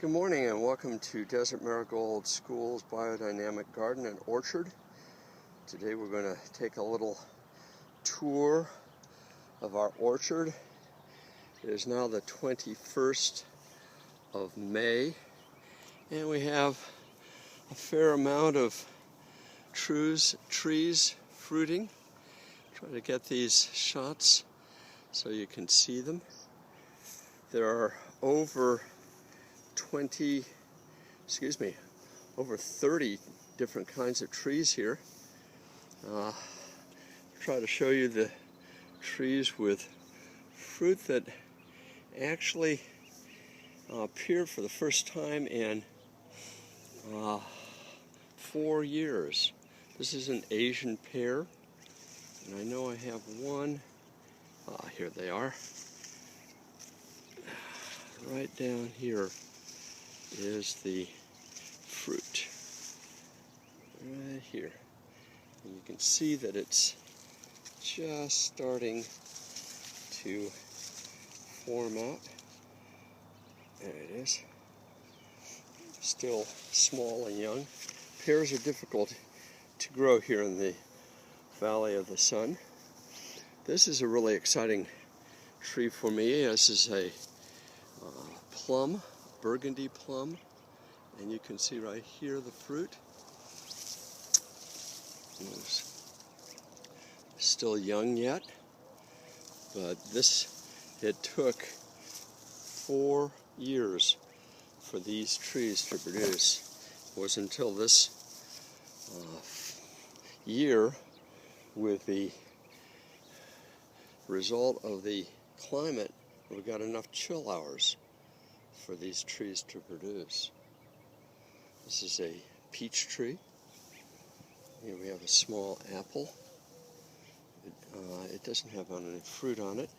Good morning and welcome to Desert Marigold School's Biodynamic Garden and Orchard. Today we're going to take a little tour of our orchard. It is now the 21st of May and we have a fair amount of trees fruiting. Try to get these shots so you can see them. There are over 30 different kinds of trees here. Try to show you the trees with fruit that actually appeared for the first time in 4 years. This is an Asian pear, and I know I have one. Here they are. Right down here is the fruit, right here, and you can see that it's just starting to form out. There it is, still small and young. Pears are difficult to grow here in the Valley of the Sun. This is a really exciting tree for me. This is a plum, burgundy plum, and you can see right here the fruit. It's still young yet, but it took 4 years for these trees to produce. It was until this year, with the result of the climate, we got enough chill hours for these trees to produce. This is a peach tree. Here we have a small apple. It doesn't have any fruit on it.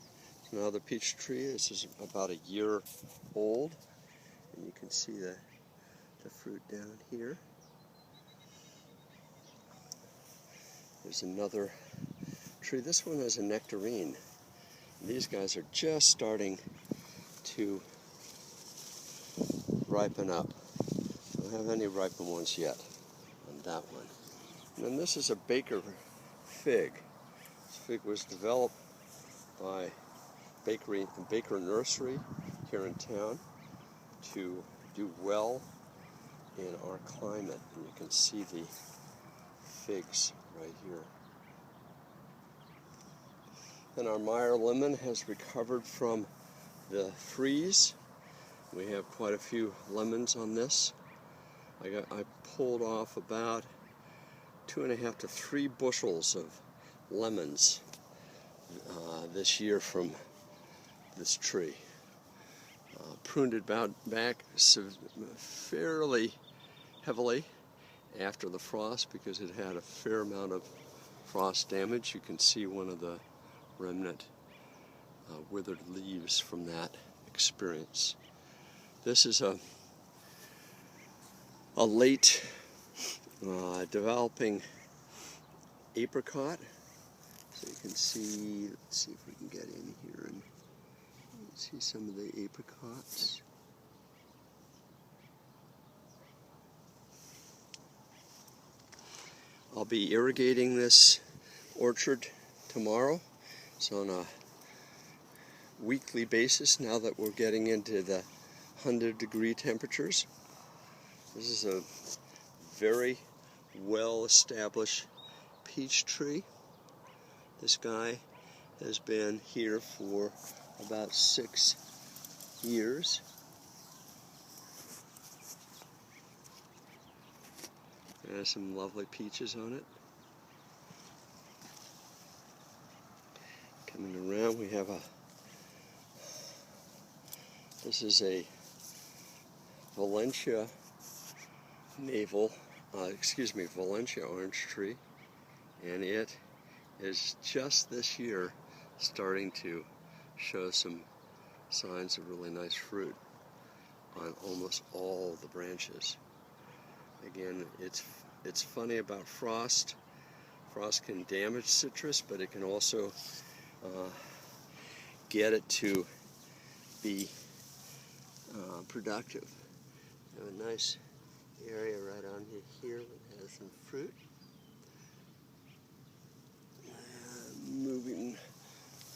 It's another peach tree. This is about a year old, and you can see the fruit down here. There's another tree. This one is a nectarine. These guys are just starting to ripen up. I don't have any ripen ones yet on that one. And then this is a baker fig. This fig was developed by Baker Nursery here in town to do well in our climate. And you can see the figs right here. And our Meyer lemon has recovered from the freeze. We have quite a few lemons on this. I pulled off about 2.5 to 3 bushels of lemons this year from this tree. Pruned it back fairly heavily after the frost because it had a fair amount of frost damage. You can see one of the remnant withered leaves from that experience. This is a late developing apricot. So you can see, let's see if we can get in here and see some of the apricots. I'll be irrigating this orchard tomorrow. So on a weekly basis, now that we're getting into the 100-degree temperatures. This is a very well-established peach tree. This guy has been here for about 6 years. There's some lovely peaches on it. Coming around, we have this is a Valencia orange tree, and it is just this year starting to show some signs of really nice fruit on almost all the branches. Again, it's funny about frost. Frost can damage citrus, but it can also get it to be productive. Have a nice area right on here that has some fruit. And moving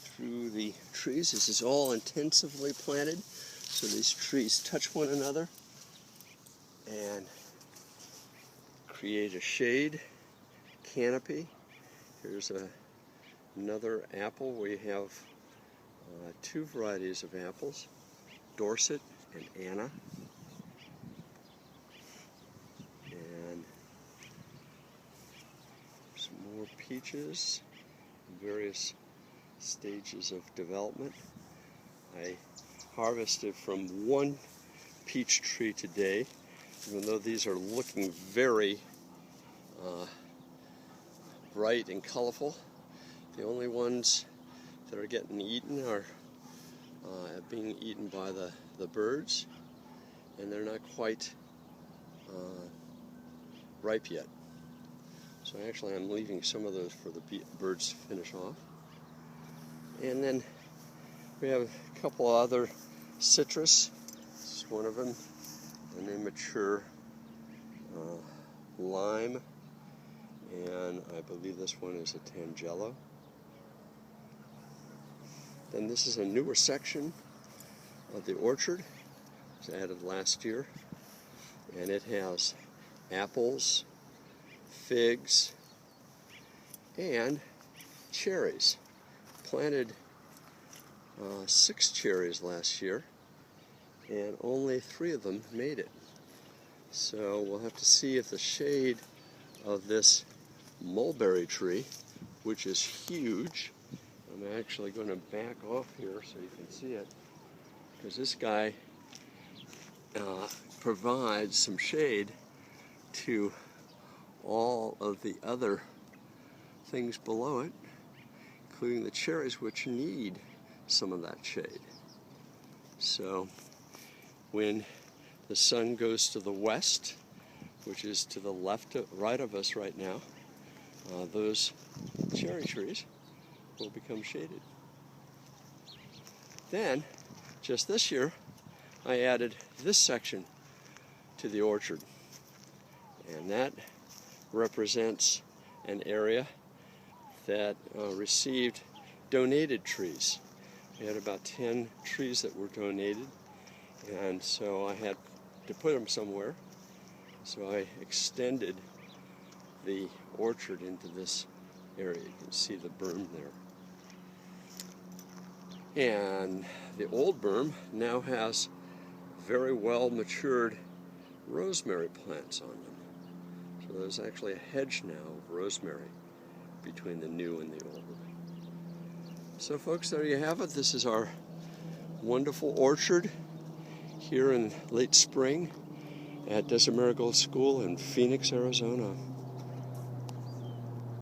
through the trees. This is all intensively planted, so these trees touch one another and create a shade canopy. Here's another apple. We have two varieties of apples, Dorset and Anna. And some more peaches in various stages of development. I harvested from one peach tree today, even though these are looking very bright and colorful. The only ones that are getting eaten are being eaten by the birds, and they're not quite ripe yet. So actually I'm leaving some of those for the birds to finish off. And then we have a couple other citrus. This is one of them, an immature lime, and I believe this one is a Tangelo. Then this is a newer section of the orchard. It was added last year, and it has apples, figs, and cherries. Planted 6 cherries last year, and only 3 of them made it. So we'll have to see if the shade of this mulberry tree, which is huge, I'm actually going to back off here so you can see it, because this guy provides some shade to all of the other things below it, including the cherries, which need some of that shade. So when the sun goes to the west, which is to the right of us right now, those cherry trees will become shaded. Then, just this year, I added this section to the orchard, and that represents an area that received donated trees. We had about 10 trees that were donated, and so I had to put them somewhere. So I extended the orchard into this area. You can see the berm there. And the old berm now has very well matured rosemary plants on them. So there's actually a hedge now of rosemary between the new and the old. So folks, there you have it. This is our wonderful orchard here in late spring at Desert Marigold School in Phoenix, Arizona.